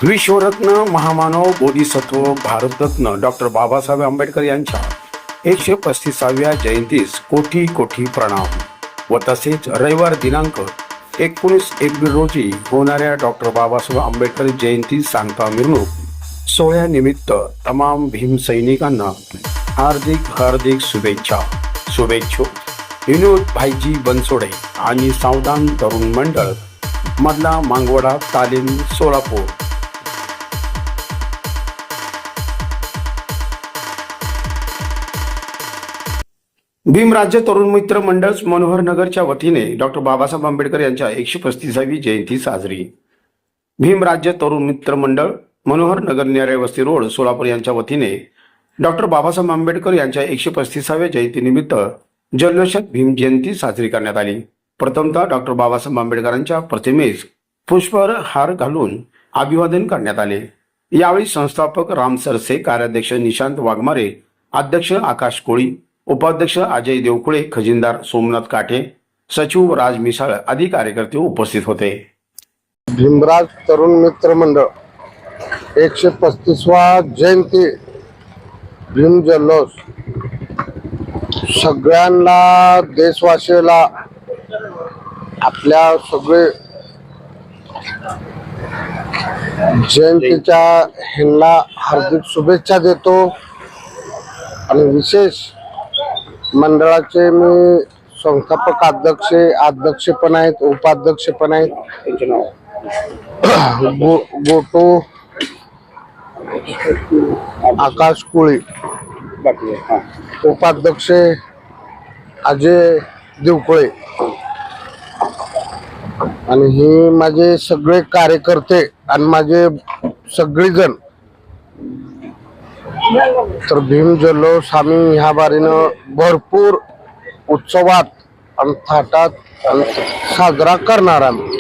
विश्वरत्न महामानव बोधिसत्व भारतरत्न डॉक्टर बाबासाहेब आंबेडकर यांच्या 135व्या जयंतीस कोटी कोटी प्रणाम व तसेच रविवार दिनांक 19 एप्रिल रोजी होणाऱ्या डॉक्टर बाबासाहेब आंबेडकर जयंती सांगता मिरवणूक सोहळ्यानिमित्त तमाम भीम सैनिकांना हार्दिक शुभेच्छा। विनोद भाईजी बनसोडे आणि सावधान तरुण मंडळ मधला मांगवडा तालीम सोलापूर। भीम राज्य तरुण मित्र मंडळ मनोहर नगरच्या वतीने डॉक्टर बाबासाहेब आंबेडकर यांच्या 135वी जयंती साजरी। भीम राज्य तरुण मित्र मंडळ मनोहर नगर न्याय वस्ती रोड सोलापूर यांच्या वतीने डॉक्टर बाबासाहेब आंबेडकर यांच्या 135व्या जयंतीनिमित्त जल्लोषात भीम जयंती साजरी करण्यात आली। प्रथमतः डॉक्टर बाबासाहेब आंबेडकरांच्या प्रतिमेस पुष्पहार हार घालून अभिवादन करण्यात आले। यावेळी संस्थापक राम सरसे, कार्याध्यक्ष निशांत वाघमारे, अध्यक्ष आकाश कोळी, उपाध्यक्ष अजय देवकुळे, खजिनदार सोमनाथ काटे, सचिव राज मिसाळ आदी कार्यकर्ते उपस्थित होते। भीमराज तरुण मित्र मंडळ 135वा जयंती भीम जल्लोष सगळ्यांना देशवासियाला आपल्या सगळे जयंतीच्या ह्यांना हार्दिक शुभेच्छा देतो। आणि विशेष मंडळाचे मी संस्थापक अध्यक्ष पण आहेत, उपाध्यक्ष पण आहेत। गोटू आकाश कोळी, उपाध्यक्ष अजय देवकुळे आणि हे माझे सगळे कार्यकर्ते आणि माझे सगळेजण। तर भीम जल्लोष आम्ही ह्या बारीनं भरपूर उत्सवात आणि थाटात साजरा करणार आम्ही।